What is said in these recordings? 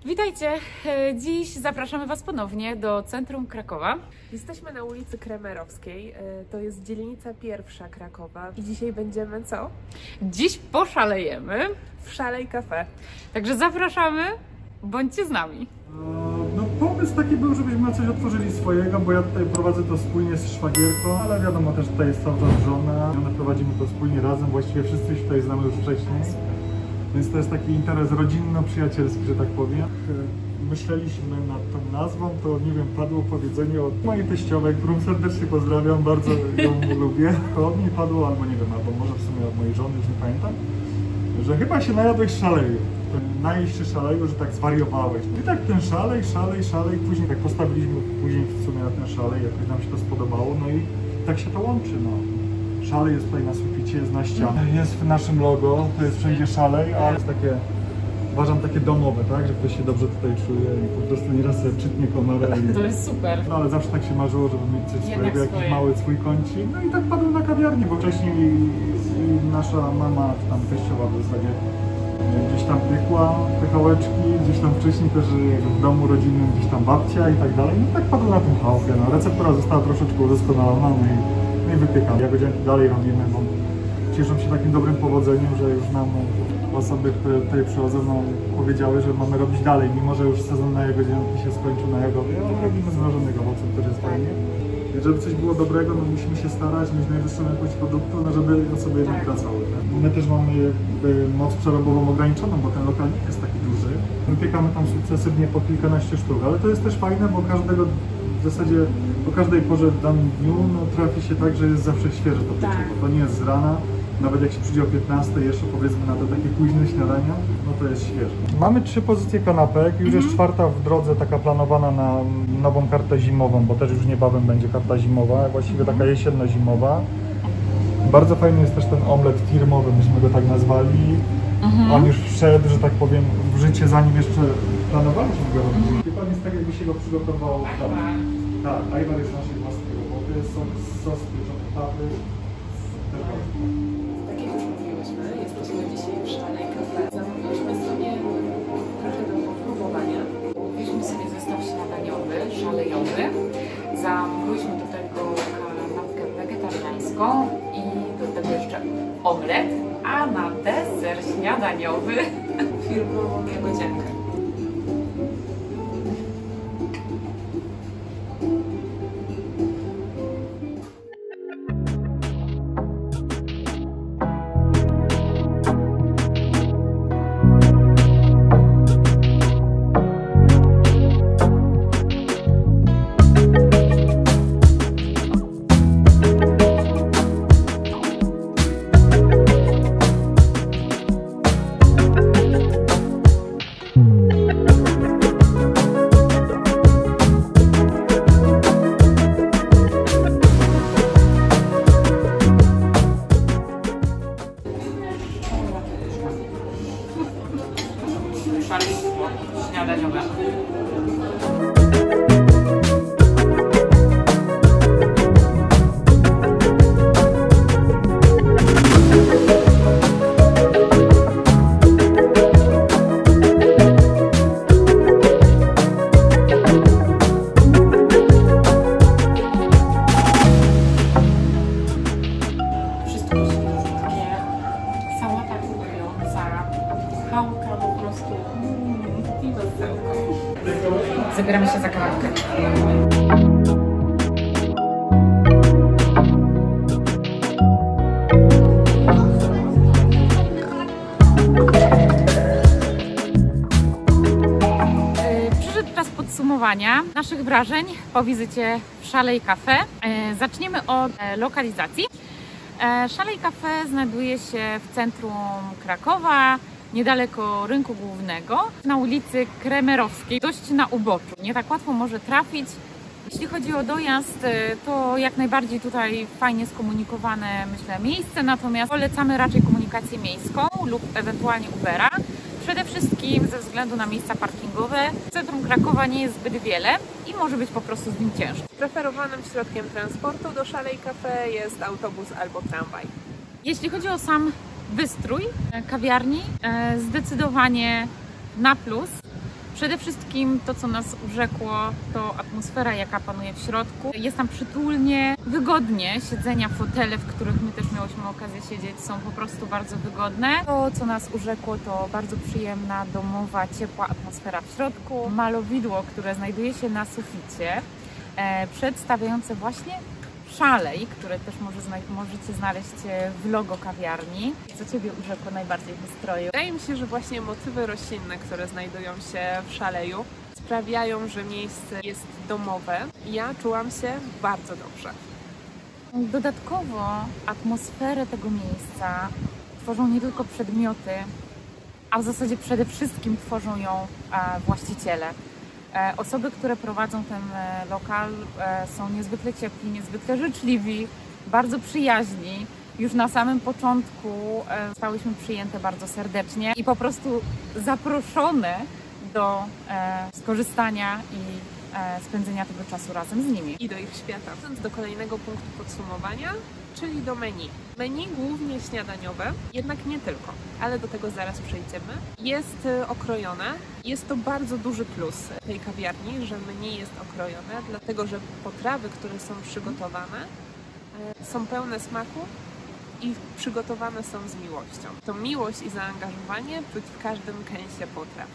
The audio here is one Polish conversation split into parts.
Witajcie! Dziś zapraszamy Was ponownie do centrum Krakowa. Jesteśmy na ulicy Kremerowskiej, to jest dzielnica pierwsza Krakowa i dzisiaj będziemy co? Dziś poszalejemy W Szalej Cafe. Także zapraszamy, bądźcie z nami. No pomysł taki był, żebyśmy coś otworzyli swojego, bo ja tutaj prowadzę to wspólnie z szwagierką, ale wiadomo też tutaj jest cały czas żona. My prowadzimy to wspólnie razem, właściwie wszyscy się tutaj znamy już wcześniej. Więc to jest taki interes rodzinno-przyjacielski, że tak powiem. Myśleliśmy nad tą nazwą, to nie wiem, padło powiedzenie od mojej teściowej, którą serdecznie pozdrawiam, bardzo ją lubię. To od niej padło, albo nie wiem, albo może w sumie od mojej żony, już nie pamiętam, że chyba się najadłeś szaleju. Najeść się szaleju, że tak zwariowałeś. I tak ten szalej, później tak postawiliśmy w sumie na ten szalej, jakoś nam się to spodobało, no i tak się to łączy, no. Szalej jest tutaj na suficie, jest na ścianie, jest w naszym logo, to jest wszędzie szalej, a jest takie, uważam, takie domowe, tak, że ktoś się dobrze tutaj czuje i po prostu nieraz sobie czytnie kamerę. To jest super. No ale zawsze tak się marzyło, żeby mieć coś Jednak swojego, jakiś mały swój kącik. No i tak padło na kawiarni, bo wcześniej nasza mama, tam teściowa w zasadzie gdzieś tam piekła te chałeczki, gdzieś tam wcześniej też w domu rodzinnym gdzieś tam babcia i tak dalej. No tak padło na tym chałupie. No, receptura została troszeczkę udoskonalona, no i wypiekamy. Jagodzianki dalej robimy, bo cieszą się takim dobrym powodzeniem, że już nam osoby, które tutaj przychodzą, no, powiedziały, że mamy robić dalej, mimo że już sezon na jagodzianki się skończył na jagowie, ale robimy z mrożonych owoców, też jest fajnie. I żeby coś było dobrego, no musimy się starać, mieć najwyższą jakość produktu, no żeby osoby jednak wracały. Tak? My też mamy jakby moc przerobową ograniczoną, bo ten lokal nie jest taki duży. Wypiekamy tam sukcesywnie po kilkanaście sztuk, ale to jest też fajne, bo każdego w zasadzie po każdej porze w danym dniu no, trafi się tak, że jest zawsze świeże to picie, bo to nie jest z rana. Nawet jak się przyjdzie o 15 jeszcze powiedzmy na te takie późne śniadania, no to jest świeże. Mamy 3 pozycje kanapek, już jest 4. w drodze taka planowana na nową kartę zimową, bo też już niebawem będzie karta zimowa, właściwie taka jesienno-zimowa. Bardzo fajny jest też ten omlet firmowy, myśmy go tak nazwali. On już wszedł, że tak powiem, w życie, zanim jeszcze planowaliśmy go robić. Pan jest tak, jakby się go przygotował. Tak, ajwar jest naszej własnej roboty, sos pieczony papryk. Tak jak już mówiłyśmy, jesteśmy dzisiaj w Szalej Cafe. Zamówiliśmy sobie trochę do popróbowania. Kupiliśmy sobie zestaw śniadaniowy, szalejowy. Zamówiliśmy do tego kanapkę wegetariańską i do tego jeszcze omlet, a na deser śniadaniowy Firmową jagodziankę. szaleństwo śniadaniowe. Zabieramy się za kanapkę. Przyszedł czas podsumowania naszych wrażeń po wizycie w Szalej Cafe. Zaczniemy od lokalizacji. Szalej Cafe znajduje się w centrum Krakowa, niedaleko rynku głównego, na ulicy Kremerowskiej, dość na uboczu. Nie tak łatwo może trafić. Jeśli chodzi o dojazd, to jak najbardziej tutaj fajnie skomunikowane, myślę, miejsce, natomiast polecamy raczej komunikację miejską lub ewentualnie Ubera. Przede wszystkim ze względu na miejsca parkingowe. W centrum Krakowa nie jest zbyt wiele i może być po prostu z nim ciężko. Preferowanym środkiem transportu do Szalej Cafe jest autobus albo tramwaj. Jeśli chodzi o sam wystrój kawiarni, zdecydowanie na plus. Przede wszystkim to, co nas urzekło, to atmosfera, jaka panuje w środku. Jest tam przytulnie, wygodnie. Siedzenia, fotele, w których my też miałyśmy okazję siedzieć, są po prostu bardzo wygodne. To, co nas urzekło, to bardzo przyjemna, domowa, ciepła atmosfera w środku. Malowidło, które znajduje się na suficie, przedstawiające właśnie szalej, które też możecie znaleźć w logo kawiarni. Co Ciebie urzekło najbardziej w wystroju? Wydaje mi się, że właśnie motywy roślinne, które znajdują się w szaleju, sprawiają, że miejsce jest domowe. Ja czułam się bardzo dobrze. Dodatkowo atmosferę tego miejsca tworzą nie tylko przedmioty, a w zasadzie przede wszystkim tworzą ją właściciele. Osoby, które prowadzą ten lokal, są niezwykle ciepli, niezwykle życzliwi, bardzo przyjaźni. Już na samym początku zostałyśmy przyjęte bardzo serdecznie i po prostu zaproszone do skorzystania i spędzenia tego czasu razem z nimi. I do ich świata. Wracając do kolejnego punktu podsumowania, czyli do menu. Menu głównie śniadaniowe, jednak nie tylko, ale do tego zaraz przejdziemy. Jest okrojone. Jest to bardzo duży plus tej kawiarni, że menu jest okrojone, dlatego że potrawy, które są przygotowane, są pełne smaku i przygotowane są z miłością. To miłość i zaangażowanie czuć w każdym kęsie potraw.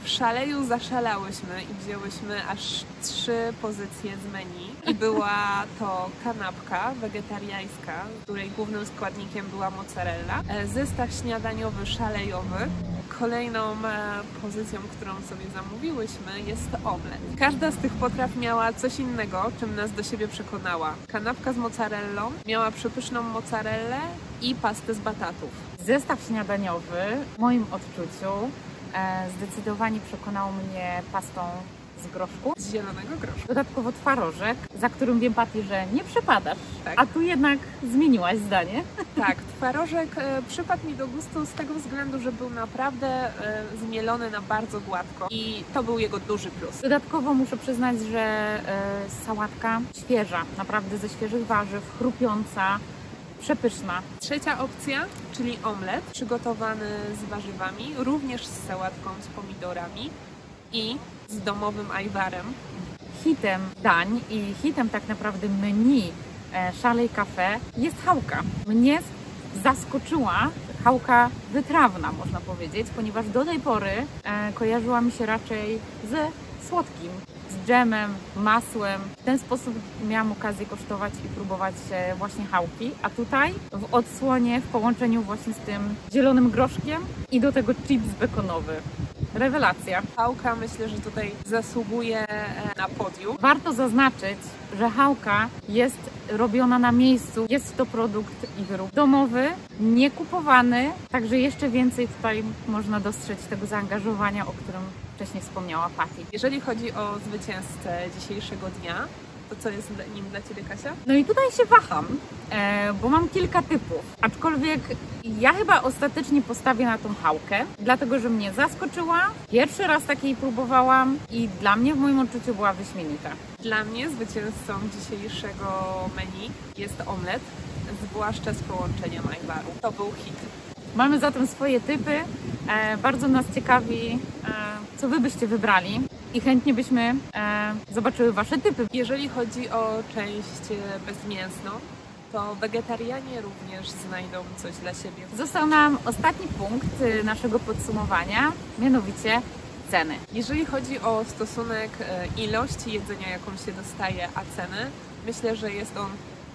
W szaleju zaszalałyśmy i wzięłyśmy aż 3 pozycje z menu. I była to kanapka wegetariańska, której głównym składnikiem była mozzarella, zestaw śniadaniowy szalejowy. Kolejną pozycją, którą sobie zamówiłyśmy, jest omlet. Każda z tych potraw miała coś innego, czym nas do siebie przekonała. Kanapka z mozzarellą miała przepyszną mozzarellę i pastę z batatów. Zestaw śniadaniowy w moim odczuciu zdecydowanie przekonał mnie pastą z groszku. Z zielonego groszku. Dodatkowo twarożek, za którym wiem, Patty, że nie przepadasz, tak. A tu jednak zmieniłaś zdanie. Tak, twarożek przypadł mi do gustu z tego względu, że był naprawdę zmielony na bardzo gładko i to był jego duży plus. Dodatkowo muszę przyznać, że sałatka świeża, naprawdę ze świeżych warzyw, chrupiąca, przepyszna. Trzecia opcja, czyli omlet, przygotowany z warzywami, również z sałatką, z pomidorami i z domowym ajwarem. Hitem dań i hitem tak naprawdę menu Chalet Café jest chałka. Mnie zaskoczyła chałka wytrawna, można powiedzieć, ponieważ do tej pory kojarzyła mi się raczej ze słodkim, z dżemem, masłem. W ten sposób miałam okazję kosztować i próbować właśnie chałki, a tutaj w odsłonie, w połączeniu właśnie z tym zielonym groszkiem i do tego chips bekonowy. Rewelacja. Chałka myślę, że tutaj zasługuje na podium. Warto zaznaczyć, że chałka jest robiona na miejscu. Jest to produkt i wyrób domowy, niekupowany, także jeszcze więcej tutaj można dostrzec tego zaangażowania, o którym wcześniej wspomniała Patty. Jeżeli chodzi o zwycięzcę dzisiejszego dnia, to co jest nim dla Ciebie, Kasia? No i tutaj się waham, bo mam kilka typów, aczkolwiek ja chyba ostatecznie postawię na tą chałkę, dlatego że mnie zaskoczyła, pierwszy raz takiej próbowałam i dla mnie w moim odczuciu była wyśmienita. Dla mnie zwycięzcą dzisiejszego menu jest omlet, zwłaszcza z połączeniem ajwaru. To był hit. Mamy zatem swoje typy, bardzo nas ciekawi, co Wy byście wybrali i chętnie byśmy zobaczyły Wasze typy. Jeżeli chodzi o część bezmięsną, to wegetarianie również znajdą coś dla siebie. Został nam ostatni punkt naszego podsumowania, mianowicie ceny. Jeżeli chodzi o stosunek ilości jedzenia, jaką się dostaje, a ceny, myślę, że jest on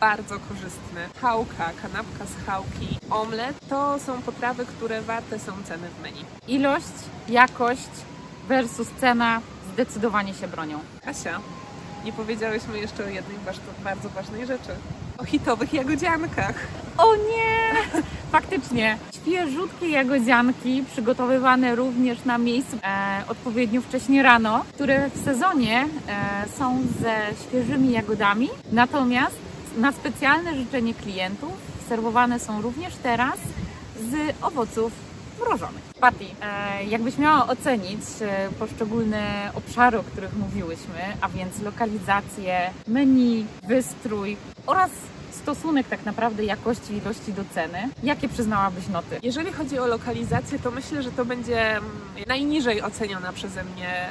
bardzo korzystny. Chałka, kanapka z chałki, omlet to są potrawy, które warte są ceny w menu. Ilość, jakość versus cena zdecydowanie się bronią. Kasia, nie powiedziałyśmy jeszcze o jednej bardzo ważnej rzeczy. O hitowych jagodziankach. O nie! Faktycznie. Świeżutkie jagodzianki, przygotowywane również na miejscu odpowiednio wcześnie rano, które w sezonie są ze świeżymi jagodami. Natomiast na specjalne życzenie klientów serwowane są również teraz z owoców mrożonych. Patty, jakbyś miała ocenić poszczególne obszary, o których mówiłyśmy, a więc lokalizację, menu, wystrój oraz stosunek tak naprawdę jakości i ilości do ceny. Jakie przyznałabyś noty? Jeżeli chodzi o lokalizację, to myślę, że to będzie najniżej oceniona przeze mnie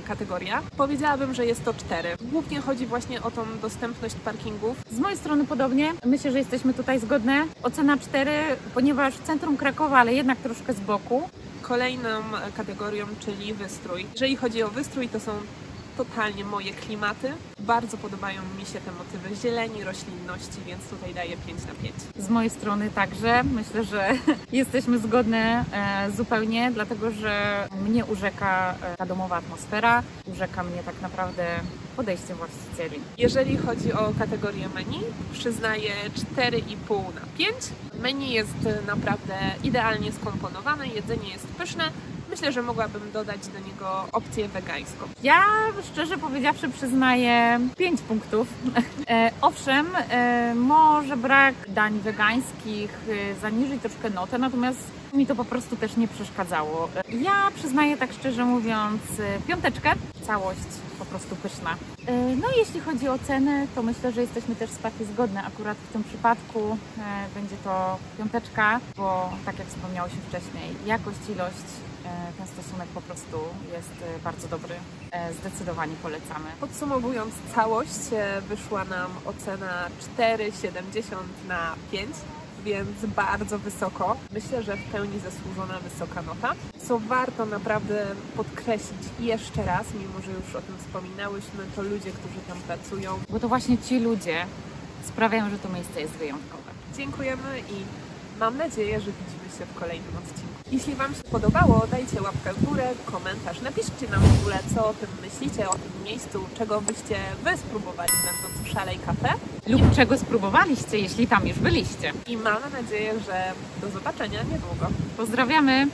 kategoria. Powiedziałabym, że jest to 4. Głównie chodzi właśnie o tą dostępność parkingów. Z mojej strony podobnie. Myślę, że jesteśmy tutaj zgodne. Ocena 4, ponieważ centrum Krakowa, ale jednak troszkę z boku. Kolejną kategorią, czyli wystrój. Jeżeli chodzi o wystrój, to są totalnie moje klimaty. Bardzo podobają mi się te motywy zieleni, roślinności, więc tutaj daję 5 na 5. Z mojej strony także. Myślę, że jesteśmy zgodne zupełnie, dlatego że mnie urzeka ta domowa atmosfera, urzeka mnie tak naprawdę podejście właścicieli. Jeżeli chodzi o kategorię menu, przyznaję 4,5 na 5. Menu jest naprawdę idealnie skomponowane, jedzenie jest pyszne. Myślę, że mogłabym dodać do niego opcję wegańską. Ja szczerze powiedziawszy przyznaję 5 punktów. Owszem, może brak dań wegańskich zaniżyć troszkę notę, natomiast mi to po prostu też nie przeszkadzało. Ja przyznaję tak szczerze mówiąc 5. Całość po prostu pyszna. No i jeśli chodzi o cenę, to myślę, że jesteśmy też z Patty zgodne. Akurat w tym przypadku będzie to 5, bo tak jak wspomniało się wcześniej, jakość, ilość, ten stosunek po prostu jest bardzo dobry. Zdecydowanie polecamy. Podsumowując całość, wyszła nam ocena 4,70 na 5. Więc bardzo wysoko. Myślę, że w pełni zasłużona wysoka nota. Co warto naprawdę podkreślić jeszcze raz, mimo że już o tym wspominałyśmy, to ludzie, którzy tam pracują. Bo to właśnie ci ludzie sprawiają, że to miejsce jest wyjątkowe. Dziękujemy i mam nadzieję, że widzimy się w kolejnym odcinku. Jeśli Wam się podobało, dajcie łapkę w górę, komentarz, napiszcie nam w ogóle, co o tym myślicie, o tym miejscu, czego byście Wy spróbowali będąc w Szalej Cafe. Lub czego spróbowaliście, jeśli tam już byliście. I mamy nadzieję, że do zobaczenia niedługo. Pozdrawiamy!